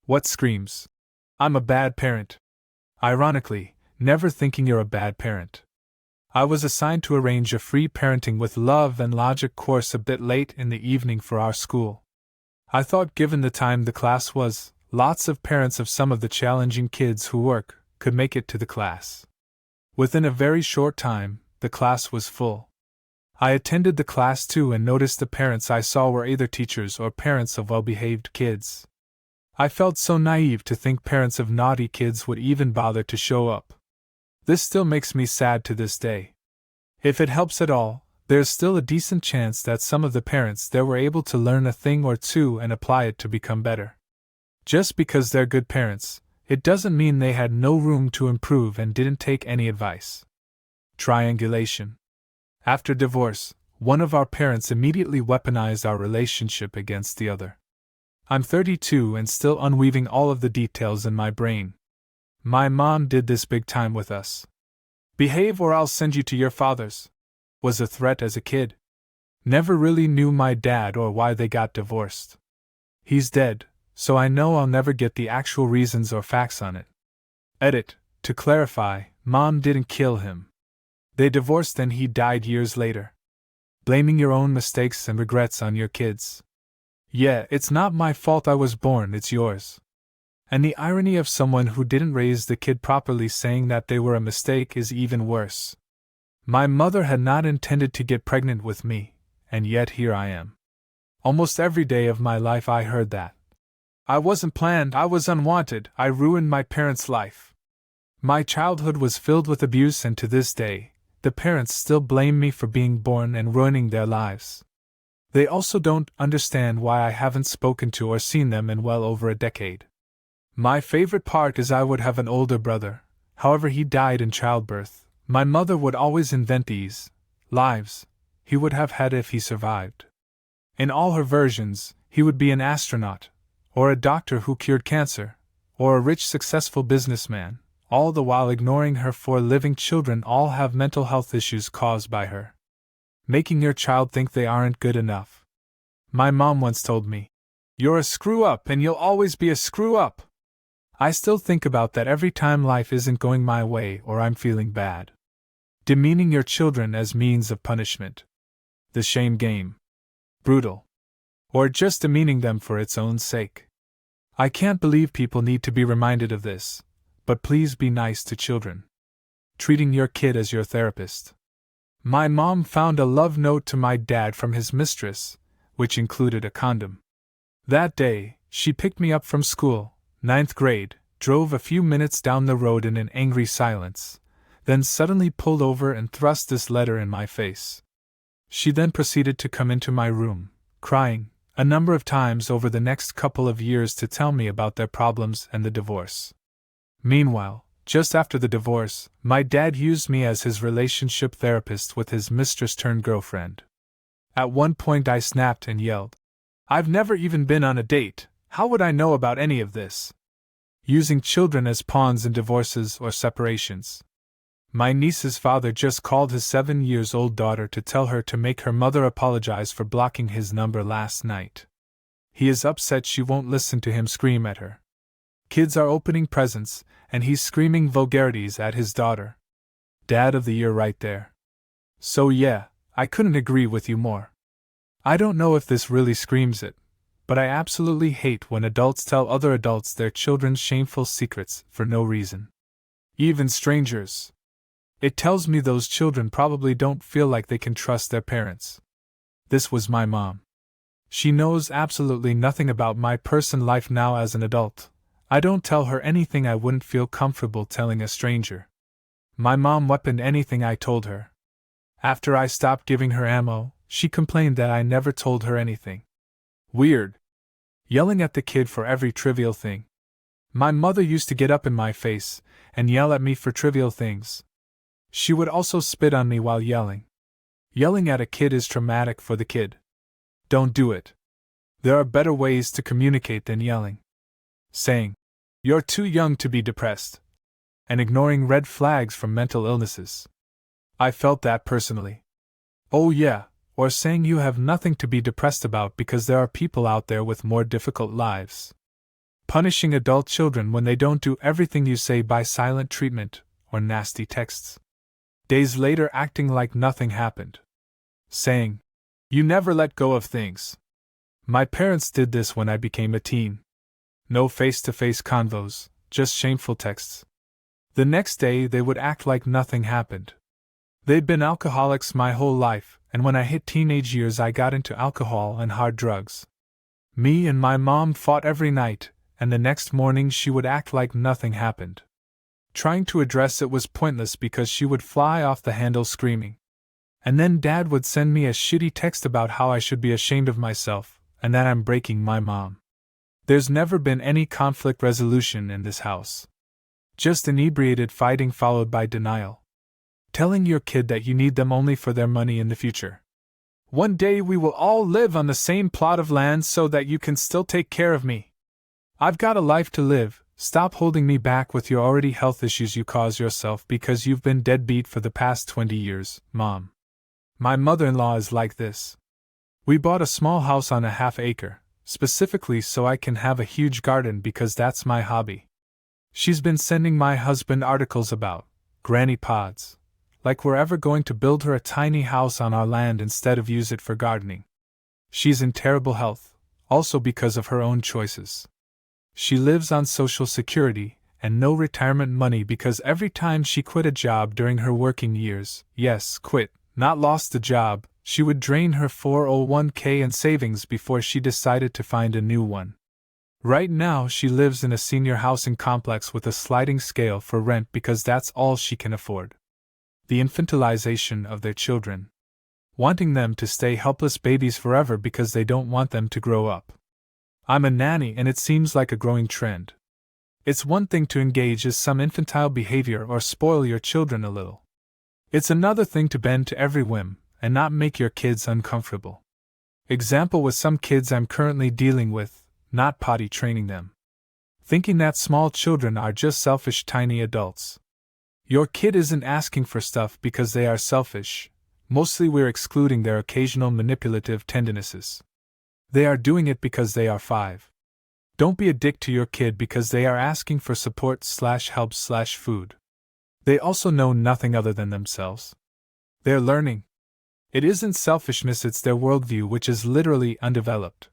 What screams? I'm a bad parent. Ironically, never thinking you're a bad parent. I was assigned to arrange a free parenting with love and logic course a bit late in the evening for our school. I thought given the time the class was, lots of parents of some of the challenging kids who work could make it to the class. Within a very short time, the class was full. I attended the class too and noticed the parents I saw were either teachers or parents of well-behaved kids. I felt so naive to think parents of naughty kids would even bother to show up. This still makes me sad to this day. If it helps at all, there's still a decent chance that some of the parents there were able to learn a thing or two and apply it to become better. Just because they're good parents, it doesn't mean they had no room to improve and didn't take any advice. Triangulation. After divorce, one of our parents immediately weaponized our relationship against the other. I'm 32 and still unweaving all of the details in my brain. My mom did this big time with us. Behave or I'll send you to your father's, was a threat as a kid. Never really knew my dad or why they got divorced. He's dead, so I know I'll never get the actual reasons or facts on it. Edit, to clarify, Mom didn't kill him. They divorced and he died years later. Blaming your own mistakes and regrets on your kids. Yeah, it's not my fault I was born, it's yours. And the irony of someone who didn't raise the kid properly saying that they were a mistake is even worse. My mother had not intended to get pregnant with me, and yet here I am. Almost every day of my life I heard that. I wasn't planned, I was unwanted, I ruined my parents' life. My childhood was filled with abuse, and to this day, the parents still blame me for being born and ruining their lives. They also don't understand why I haven't spoken to or seen them in well over a decade. My favorite part is I would have an older brother, however he died in childbirth. My mother would always invent these lives he would have had if he survived. In all her versions, he would be an astronaut, or a doctor who cured cancer, or a rich successful businessman, all the while ignoring her 4 living children all have mental health issues caused by her. Making your child think they aren't good enough. My mom once told me, "You're a screw-up and you'll always be a screw-up." I still think about that every time life isn't going my way or I'm feeling bad. Demeaning your children as means of punishment. The shame game. Brutal. Or just demeaning them for its own sake. I can't believe people need to be reminded of this, but please be nice to children. Treating your kid as your therapist. My mom found a love note to my dad from his mistress, which included a condom. That day, she picked me up from school, 9th grade, drove a few minutes down the road in an angry silence, then suddenly pulled over and thrust this letter in my face. She then proceeded to come into my room, crying, a number of times over the next couple of years to tell me about their problems and the divorce. Meanwhile, just after the divorce, my dad used me as his relationship therapist with his mistress-turned-girlfriend. At one point I snapped and yelled, "I've never even been on a date, how would I know about any of this?" Using children as pawns in divorces or separations. My niece's father just called his 7-year-old daughter to tell her to make her mother apologize for blocking his number last night. He is upset she won't listen to him scream at her. Kids are opening presents, and he's screaming vulgarities at his daughter. Dad of the year right there. So yeah, I couldn't agree with you more. I don't know if this really screams it, but I absolutely hate when adults tell other adults their children's shameful secrets for no reason. Even strangers. It tells me those children probably don't feel like they can trust their parents. This was my mom. She knows absolutely nothing about my personal life now as an adult. I don't tell her anything I wouldn't feel comfortable telling a stranger. My mom weaponed anything I told her. After I stopped giving her ammo, she complained that I never told her anything. Weird. Yelling at the kid for every trivial thing. My mother used to get up in my face and yell at me for trivial things. She would also spit on me while yelling. Yelling at a kid is traumatic for the kid. Don't do it. There are better ways to communicate than yelling. Saying, "You're too young to be depressed," and ignoring red flags from mental illnesses. I felt that personally. Oh yeah, or saying you have nothing to be depressed about because there are people out there with more difficult lives. punishing adult children when they don't do everything you say by silent treatment or nasty texts. Days later, acting like nothing happened. Saying, "You never let go of things." My parents did this when I became a teen. No face-to-face convos, just shameful texts. The next day, they would act like nothing happened. They'd been alcoholics my whole life, and when I hit teenage years, I got into alcohol and hard drugs. Me and my mom fought every night, and the next morning she would act like nothing happened. Trying to address it was pointless because she would fly off the handle screaming. And then Dad would send me a shitty text about how I should be ashamed of myself, and that I'm breaking my mom. There's never been any conflict resolution in this house. Just inebriated fighting followed by denial. Telling your kid that you need them only for their money in the future. One day we will all live on the same plot of land so that you can still take care of me. I've got a life to live. Stop holding me back with your already health issues you cause yourself because you've been deadbeat for the past 20 years, Mom. My mother-in-law is like this. We bought a small house on a half-acre, specifically so I can have a huge garden because that's my hobby. She's been sending my husband articles about granny pods, like we're ever going to build her a tiny house on our land instead of use it for gardening. She's in terrible health, also because of her own choices. She lives on Social Security and no retirement money because every time she quit a job during her working years, yes, quit, not lost the job, she would drain her 401k and savings before she decided to find a new one. Right now she lives in a senior housing complex with a sliding scale for rent because that's all she can afford. The infantilization of their children. Wanting them to stay helpless babies forever because they don't want them to grow up. I'm a nanny and it seems like a growing trend. It's one thing to engage in some infantile behavior or spoil your children a little. It's another thing to bend to every whim and not make your kids uncomfortable. Example with some kids I'm currently dealing with, not potty training them. Thinking that small children are just selfish tiny adults. Your kid isn't asking for stuff because they are selfish. Mostly we're excluding their occasional manipulative tendencies. They are doing it because they are 5. Don't be a dick to your kid because they are asking for support/help/food. They also know nothing other than themselves. They're learning. It isn't selfishness, it's their worldview which is literally undeveloped.